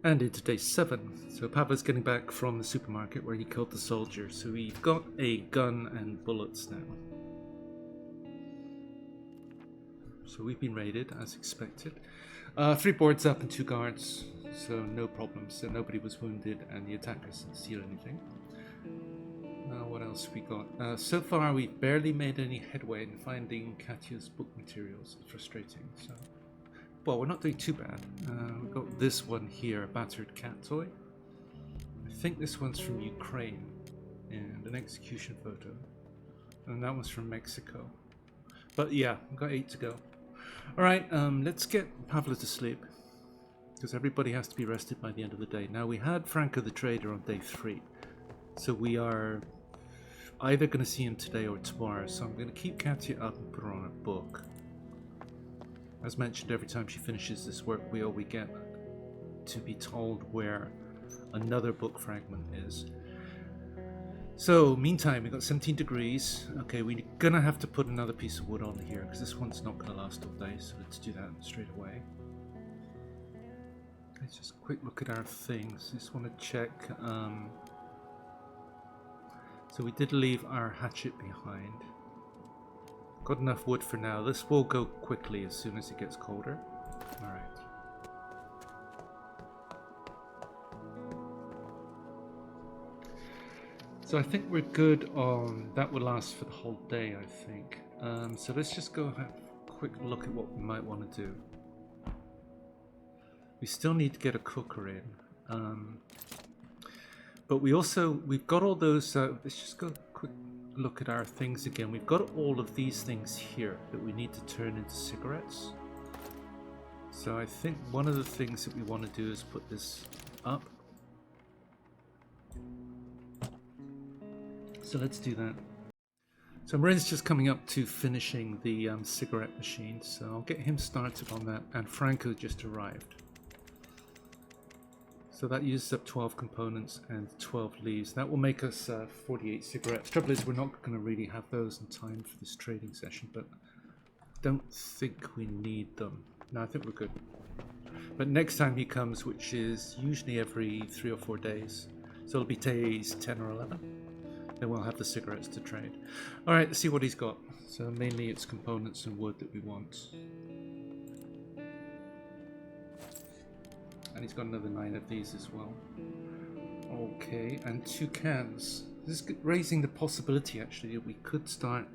And into day 7. So Papa's getting back from the supermarket where he killed the soldier. So we've got a gun and bullets now. So we've been raided as expected. 3 boards up and 2 guards. So no problems. So nobody was wounded and the attackers didn't steal anything. What else we got? So far we've barely made any headway in finding Katya's book materials. It's frustrating. So, well, we're not doing too bad. We've got this one here, a battered cat toy. I think this one's from Ukraine, and an execution photo. And that one's from Mexico. But yeah, we've got 8 to go. Alright, let's get Pavla to sleep, because everybody has to be rested by the end of the day. Now, we had Franco the Trader on day 3, so we are either going to see him today or tomorrow. So I'm going to keep Katya up and put her on a book. As mentioned, every time she finishes this work wheel, we get to be told where another book fragment is. So, meantime, we've got 17 degrees. Okay, we're gonna have to put another piece of wood on here because this one's not gonna last all day, so let's do that straight away. Let's just quick look at our things. Just want to check. So we did leave our hatchet behind. Got enough wood for now. This will go quickly as soon as it gets colder. Alright. So I think we're good on... That will last for the whole day, I think. So let's just go have a quick look at what we might want to do. We still need to get a cooker in. But we've got all those... let's just go quick look at our things again. We've got all of these things here that we need to turn into cigarettes. So I think one of the things that we want to do is put this up. So let's do that. So Marin's just coming up to finishing the cigarette machine, so I'll get him started on that, and Franco just arrived. So that uses up 12 components and 12 leaves. That will make us 48 cigarettes. Trouble is, we're not going to really have those in time for this trading session, but don't think we need them. No, I think we're good. But next time he comes, which is usually every 3 or 4 days, so it'll be days 10 or 11, then we'll have the cigarettes to trade. Alright, let's see what he's got. So mainly it's components and wood that we want. And he's got another 9 of these as well. Okay, and 2 cans. This is raising the possibility actually that we could start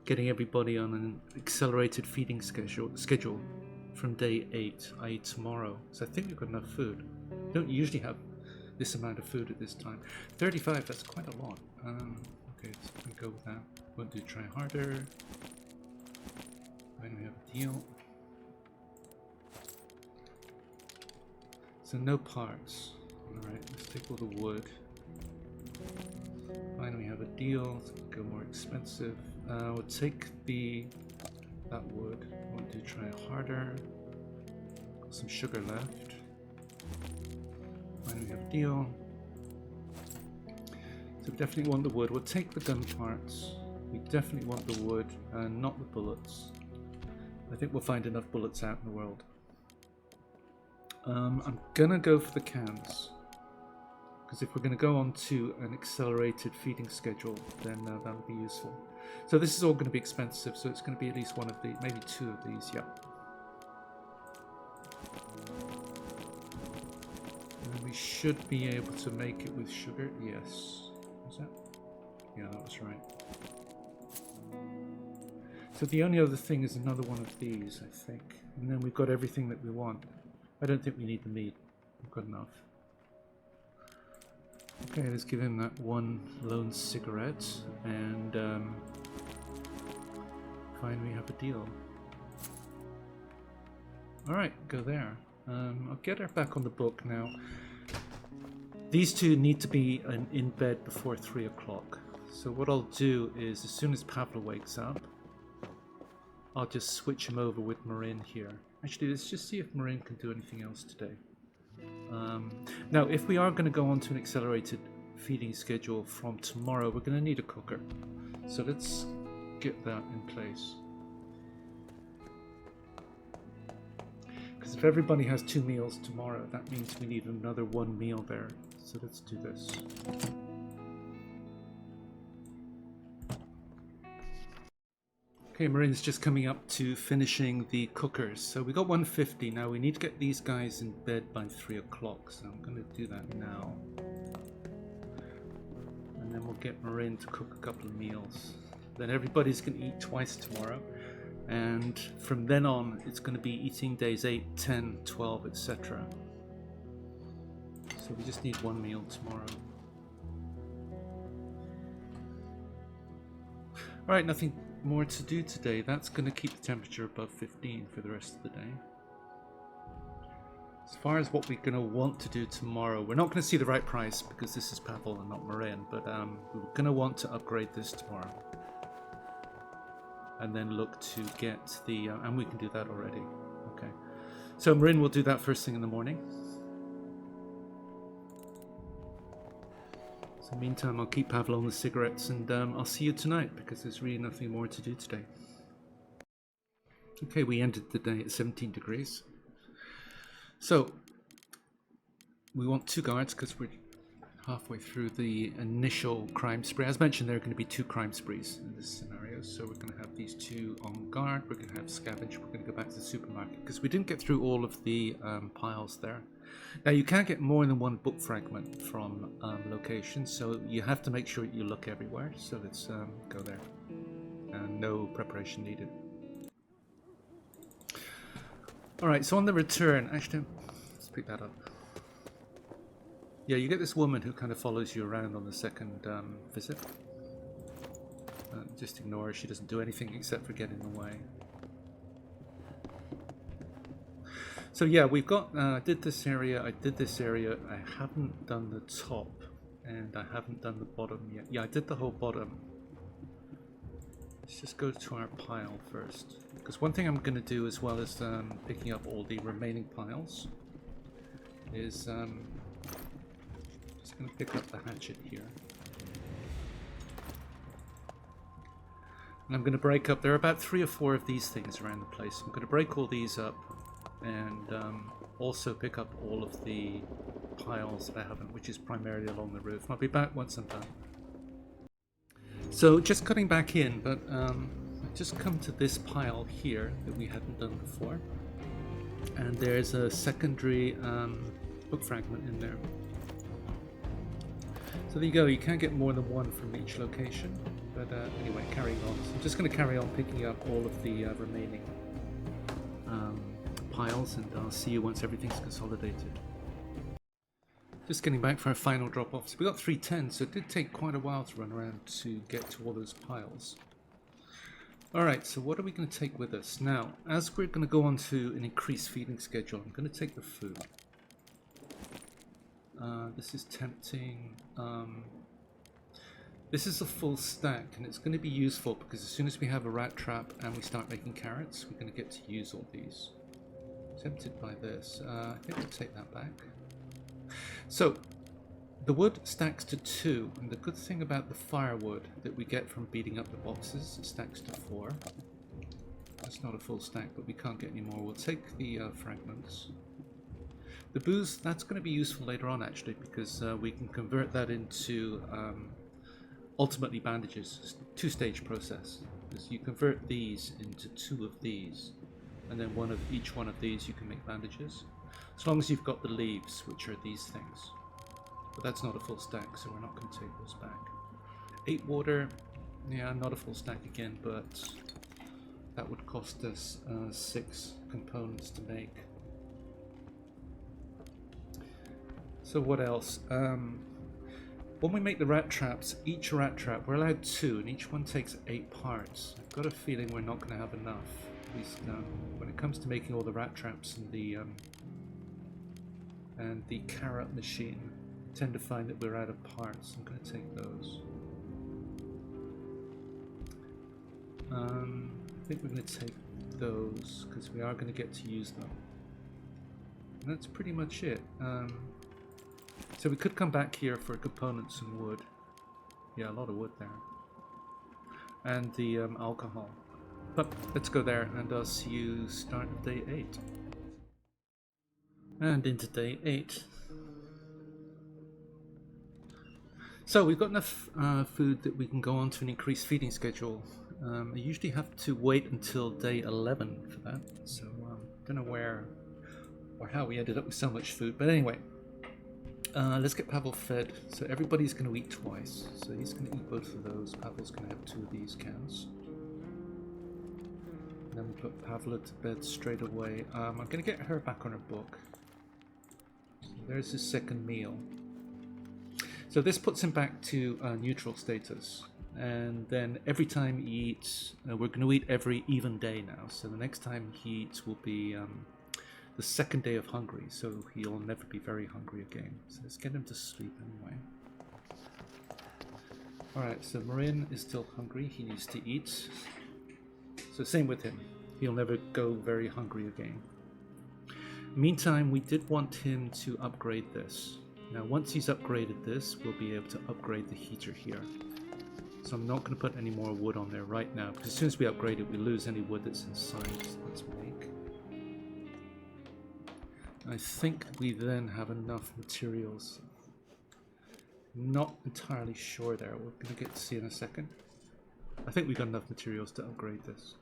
getting everybody on an accelerated feeding schedule from day 8, i.e. tomorrow. So I think we've got enough food. We don't usually have this amount of food at this time. 35, that's quite a lot. Okay, so we go with that. Want to try harder. Why do we have a deal? So no parts. Alright, let's take all the wood. Finally we have a deal. So we'll go more expensive. We'll take that wood. Want to try harder. Got some sugar left. Finally we have a deal. So we definitely want the wood. We'll take the gun parts. We definitely want the wood and not the bullets. I think we'll find enough bullets out in the world. I'm gonna go for the cans, because if we're going to go on to an accelerated feeding schedule, then that'll be useful. So this is all going to be expensive, so it's going to be at least one of these, maybe 2 of these, yeah. And we should be able to make it with sugar, yes. Was that? Yeah, that was right. So the only other thing is another one of these, I think. And then we've got everything that we want. I don't think we need the meat. We've got enough. Okay, let's give him that 1 lone cigarette, and finally we have a deal. Alright, go there. I'll get her back on the book now. These 2 need to be in bed before 3 o'clock. So what I'll do is, as soon as Pavla wakes up, I'll just switch him over with Marin here. Actually, let's just see if Marin can do anything else today. Now, if we are going to go on to an accelerated feeding schedule from tomorrow, we're going to need a cooker. So let's get that in place. Because if everybody has 2 meals tomorrow, that means we need another 1 meal there. So let's do this. Okay, Marin's just coming up to finishing the cookers. So we got 150 now. We need to get these guys in bed by 3 o'clock. So I'm going to do that now. And then we'll get Marin to cook a couple of meals. Then everybody's going to eat twice tomorrow. And from then on, it's going to be eating days 8, 10, 12, etc. So we just need 1 meal tomorrow. Alright, nothing more to do today. That's going to keep the temperature above 15 for the rest of the day. As far as what we're going to want to do tomorrow, we're not going to see the right price because this is Pavel and not Marin, but we're going to want to upgrade this tomorrow. And then look to get the... and we can do that already. Okay. So Marin will do that first thing in the morning. So meantime, I'll keep Pavel on the cigarettes, and I'll see you tonight because there's really nothing more to do today. Okay, we ended the day at 17 degrees. So we want 2 guards because we're halfway through the initial crime spree. As mentioned, there are going to be 2 crime sprees in this scenario. So we're going to have these 2 on guard. We're going to have scavenge. We're going to go back to the supermarket because we didn't get through all of the piles there. Now you can't get more than 1 book fragment from locations, so you have to make sure you look everywhere. So let's go there. And no preparation needed. Alright, so on the return, actually, let's pick that up. Yeah, you get this woman who kind of follows you around on the second visit. Just ignore her, she doesn't do anything except for get in the way. So yeah, we've got, I did this area, I haven't done the top, and I haven't done the bottom yet. Yeah, I did the whole bottom. Let's just go to our pile first. Because one thing I'm going to do as well as picking up all the remaining piles is just going to pick up the hatchet here. And I'm going to break up, there are about 3 or 4 of these things around the place. I'm going to break all these up and also pick up all of the piles that I haven't, which is primarily along the roof. And I'll be back once I'm done. So just cutting back in, but I've just come to this pile here that we hadn't done before. And there's a secondary book fragment in there. So there you go, you can't get more than 1 from each location. But anyway, carrying on. So I'm just going to carry on picking up all of the remaining piles, and I'll see you once everything's consolidated. Just getting back for our final drop-off. So we got 310, so it did take quite a while to run around to get to all those piles. Alright, so what are we going to take with us? Now, as we're going to go on to an increased feeding schedule, I'm going to take the food. This is tempting. This is a full stack, and it's going to be useful because as soon as we have a rat trap and we start making carrots, we're going to get to use all these. Tempted by this. I think we'll take that back. So, the wood stacks to 2, and the good thing about the firewood that we get from beating up the boxes, it stacks to 4. That's not a full stack, but we can't get any more. We'll take the fragments. The booze, that's going to be useful later on actually, because we can convert that into ultimately bandages. 2-stage process. Because you convert these into 2 of these, and then each one of these you can make bandages. As long as you've got the leaves, which are these things. But that's not a full stack, so we're not going to take those back. 8 water, yeah, not a full stack again, but that would cost us 6 components to make. So what else? When we make the rat traps, each rat trap, we're allowed 2, and each one takes 8 parts. I've got a feeling we're not going to have enough. At least when it comes to making all the rat traps and the carrot machine, I tend to find that we're out of parts. I'm going to take those. I think we're going to take those because we are going to get to use them. And that's pretty much it. So we could come back here for components and wood. Yeah, a lot of wood there. And the alcohol. But let's go there and I'll see you start of day 8. And into day 8. So we've got enough food that we can go on to an increased feeding schedule. I usually have to wait until day 11 for that, so don't know where or how we ended up with so much food. But anyway, let's get Pavel fed. So everybody's going to eat twice. So he's going to eat both of those. Pavel's going to have 2 of these cans. And then we put Pavla to bed straight away. I'm going to get her back on her book. So there's his second meal. So this puts him back to neutral status. And then every time he eats, we're going to eat every even day now. So the next time he eats will be the second day of hungry. So he'll never be very hungry again. So let's get him to sleep anyway. Alright, so Marin is still hungry. He needs to eat. So same with him. He'll never go very hungry again. Meantime, we did want him to upgrade this. Now once he's upgraded this, we'll be able to upgrade the heater here. So I'm not going to put any more wood on there right now, because as soon as we upgrade it, we lose any wood that's inside. So let's make. I think we then have enough materials. Not entirely sure there. We're going to get to see in a second. I think we've got enough materials to upgrade this.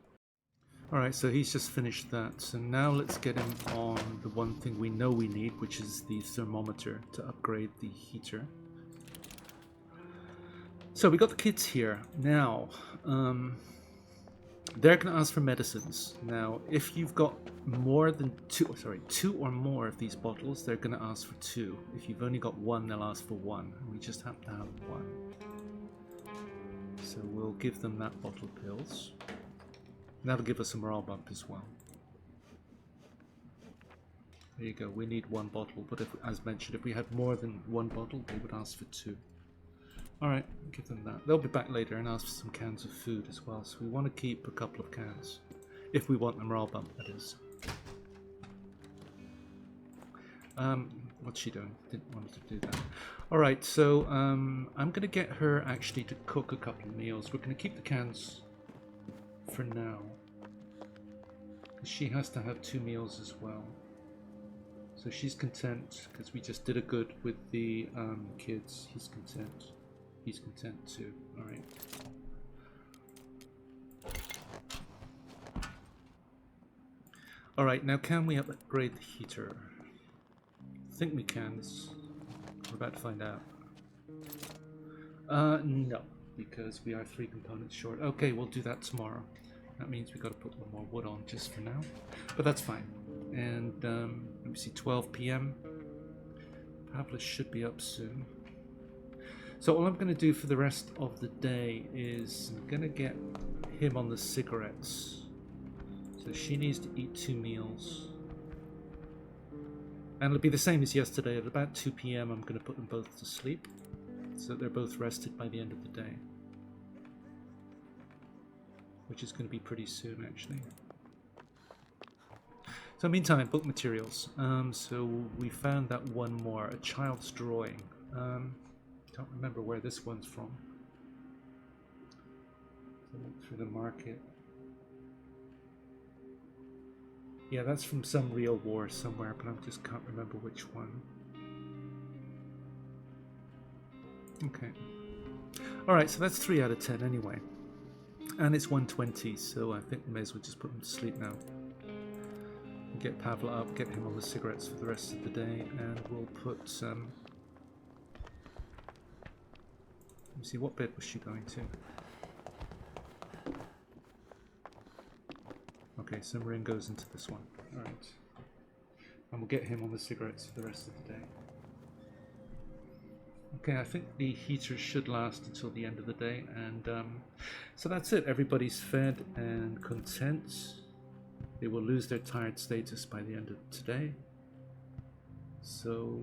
Alright, so he's just finished that. So now let's get him on the one thing we know we need, which is the thermometer to upgrade the heater. So we got the kids here. Now, they're going to ask for medicines. Now, if you've got more than 2 or more of these bottles, they're going to ask for 2. If you've only got 1, they'll ask for 1. And we just happen to have 1. So we'll give them that bottle of pills. That'll give us a morale bump as well. There you go, we need 1 bottle, but if, as mentioned, if we had more than 1 bottle, they would ask for 2. Alright, give them that. They'll be back later and ask for some cans of food as well, so we want to keep a couple of cans. If we want a morale bump, that is. What's she doing? Didn't want her to do that. Alright, so I'm going to get her actually to cook a couple of meals. We're going to keep the cans for now. Because she has to have 2 meals as well. So she's content, because we just did a good with the kids. He's content. He's content too. Alright. Alright, now can we upgrade the heater? I think we can. We're about to find out. No, because we are 3 components short. Okay, we'll do that tomorrow. That means we've got to put 1 more wood on just for now. But that's fine. And let me see, 12 p.m. Pavlis should be up soon. So all I'm going to do for the rest of the day is I'm going to get him on the cigarettes. So she needs to eat 2 meals. And it'll be the same as yesterday. At about 2 p.m. I'm going to put them both to sleep. So that they're both rested by the end of the day. Which is going to be pretty soon, actually. So meantime, book materials. So we found that 1 more, a child's drawing. Don't remember where this one's from. So look through the market. Yeah, that's from some real war somewhere, but I just can't remember which one. Okay. Alright, so that's 3 out of 10 anyway. And it's 1:20, so I think we may as well just put him to sleep now. Get Pavla up, get him on the cigarettes for the rest of the day, and we'll put let me see, what bed was she going to? Okay, so Marin goes into this one. Alright. And we'll get him on the cigarettes for the rest of the day. Okay, I think the heater should last until the end of the day, and so that's it. Everybody's fed and content. They will lose their tired status by the end of today. So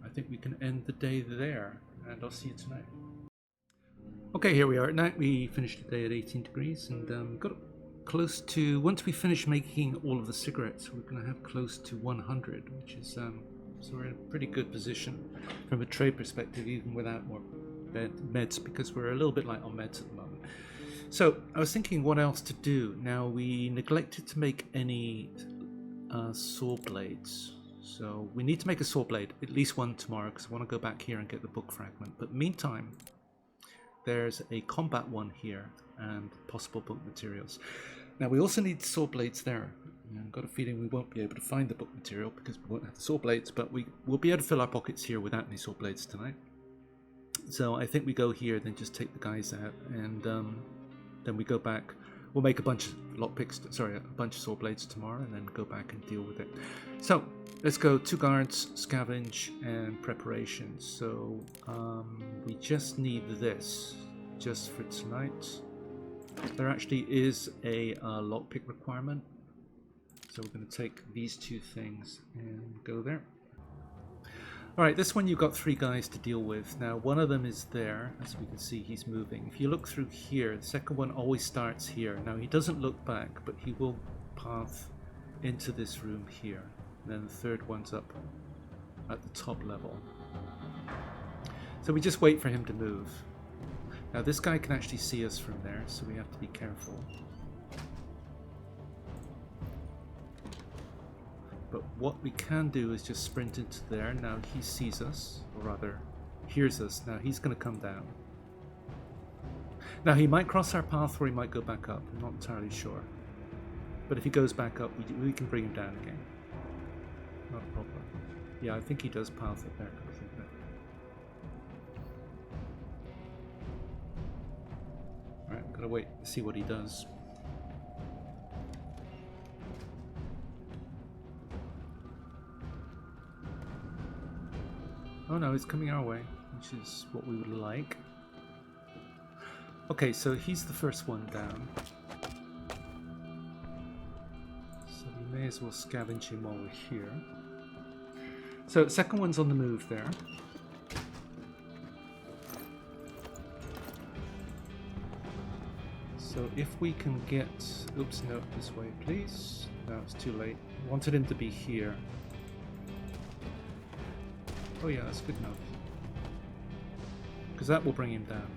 I think we can end the day there, and I'll see you tonight. Okay, here we are at night. We finished the day at 18 degrees, and got close to, once we finish making all of the cigarettes, we're going to have close to 100, which is, so we're in a pretty good position from a trade perspective, even without more meds, because we're a little bit light on meds at the moment. So I was thinking what else to do. Now, we neglected to make any saw blades. So we need to make a saw blade, at least one tomorrow, because I want to go back here and get the book fragment. But meantime, there's a combat one here and possible book materials. Now we also need saw blades there. I've got a feeling we won't be able to find the book material because we won't have the saw blades, but we will be able to fill our pockets here without any saw blades tonight. So I think we go here, then just take the guys out, and then we go back. We'll make a bunch of lockpicks, sorry, a bunch of saw blades tomorrow, and then go back and deal with it. So let's go 2 guards, scavenge, and preparation. So we just need this just for tonight. There actually is a lockpick requirement. So we're going to take these 2 things and go there. Alright, this one you've got 3 guys to deal with. Now one of them is there, as we can see he's moving. If you look through here, the second one always starts here. Now he doesn't look back, but he will path into this room here. And then the third one's up at the top level. So we just wait for him to move. Now this guy can actually see us from there, so we have to be careful. But what we can do is just sprint into there. Now he sees us, or rather hears us. Now he's going to come down. Now he might cross our path or he might go back up. I'm not entirely sure. But if he goes back up, we can bring him down again. Not a problem. Yeah, I think he does path up there. Alright, gotta wait to see what he does. Oh no, it's coming our way, which is what we would like. Okay, so he's the first one down. So we may as well scavenge him while we're here. So second one's on the move there. So if we can get... Oops, no, this way please. No, it's too late. Wanted him to be here. Oh yeah, that's good enough. Because that will bring him down.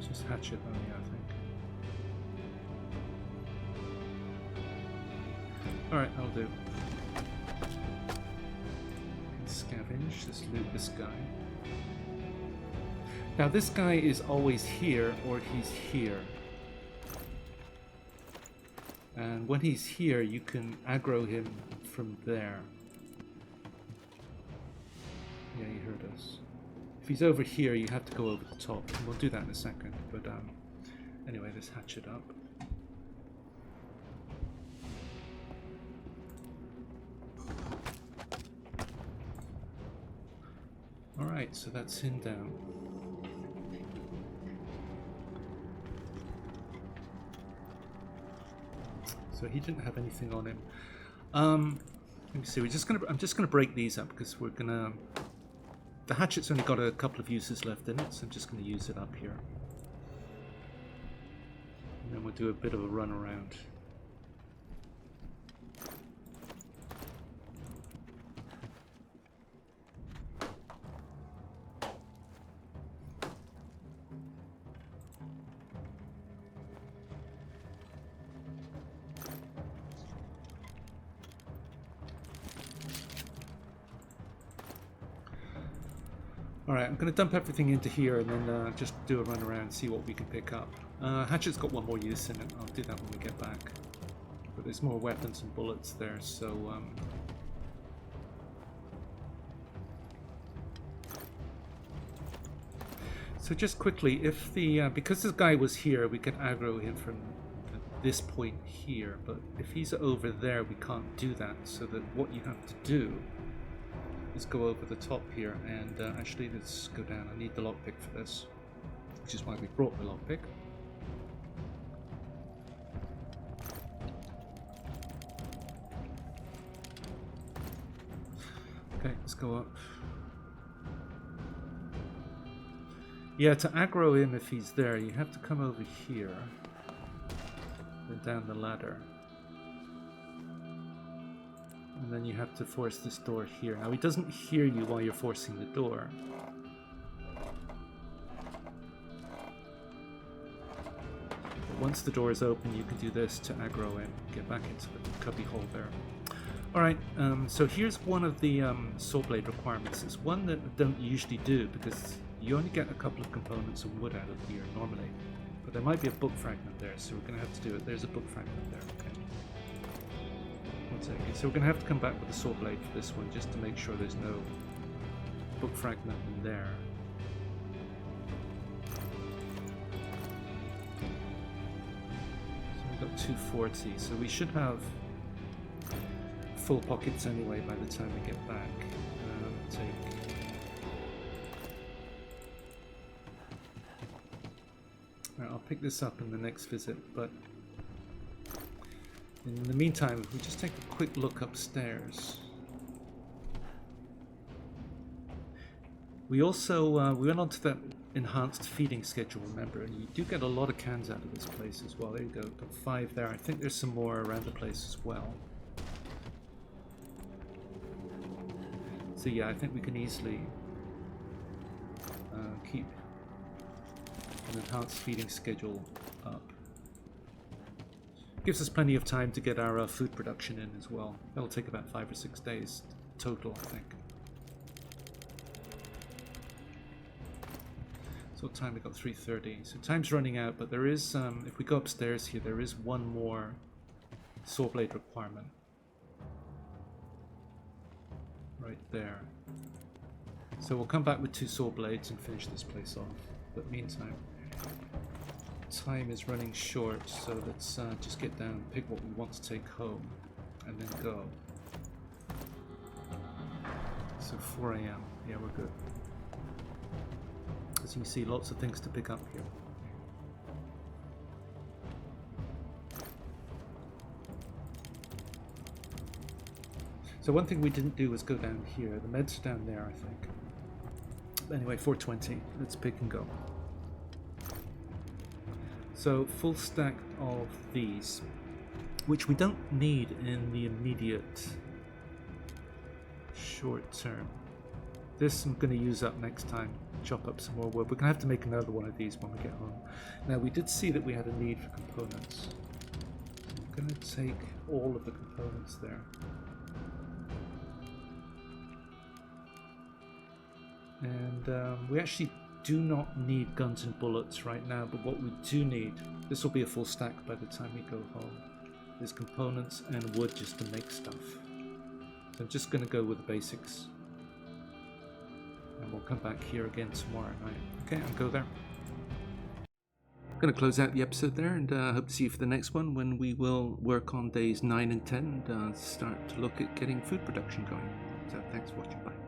Just hatchet only, I think. Alright, I'll do. Scavenge, just loot this guy. Now this guy is always here, or he's here. And when he's here, you can aggro him from there. Yeah, he heard us. If he's over here, you have to go over the top. And we'll do that in a second. But anyway, let's hatch it up. Alright, so that's him down. So he didn't have anything on him. Let me see. I'm just gonna break these up because we're gonna. The hatchet's only got a couple of uses left in it, so I'm just gonna use it up here. And then we'll do a bit of a run around. Alright, I'm going to dump everything into here and then just do a run around and see what we can pick up. Hatchet's got one more use in it. I'll do that when we get back. But there's more weapons and bullets there, so... So just quickly, if the... because this guy was here, we can aggro him from this point here. But if he's over there, we can't do that. So that what you have to do... Let's go over the top here, and actually let's go down. I need the lockpick for this, which is why we brought the lockpick. Okay, let's go up. Yeah, to aggro him if he's there, you have to come over here, then down the ladder. And then you have to force this door here. Now he doesn't hear you while you're forcing the door. once the door is open, you can do this to aggro in, get back into the cubby hole there. Alright, so here's one of the saw blade requirements. It's one that I don't usually do because you only get a couple of components of wood out of here normally. But there might be a book fragment there, so we're going to have to do it. There's a book fragment there, okay. One second. So we're going to have to come back with a saw blade for this one just to make sure there's no book fragment in there. So we've got 240, so we should have full pockets anyway by the time we get back. I'll pick this up in the next visit, but in the meantime, if we just take a quick look upstairs. We also we went on to that enhanced feeding schedule, remember, and you do get a lot of cans out of this place as well. There you go, got 5 there. I think there's some more around the place as well. So yeah, I think we can easily keep an enhanced feeding schedule up. Gives us plenty of time to get our food production in as well. That'll take about 5 or 6 days total, I think. So what time we got? 3:30. So time's running out, but there is, if we go upstairs here, there is one more saw blade requirement. Right there. So we'll come back with 2 saw blades and finish this place off. But meantime, time is running short, so let's just get down, pick what we want to take home, and then go. So 4 AM. Yeah, we're good. As you can see, lots of things to pick up here. So one thing we didn't do was go down here. The meds are down there, I think. But anyway, 420. Let's pick and go. So full stack of these, which we don't need in the immediate short term. This I'm going to use up next time. Chop up some more wood. We're going to have to make another one of these when we get home. Now we did see that we had a need for components. So I'm going to take all of the components there. And we actually do not need guns and bullets right now, but what we do need, this will be a full stack by the time we go home, is components and wood just to make stuff. So I'm just going to go with the basics. And we'll come back here again tomorrow night. Okay, I'll go there. I'm going to close out the episode there, and hope to see you for the next one when we will work on days 9 and 10 and start to look at getting food production going. So thanks for watching. Bye.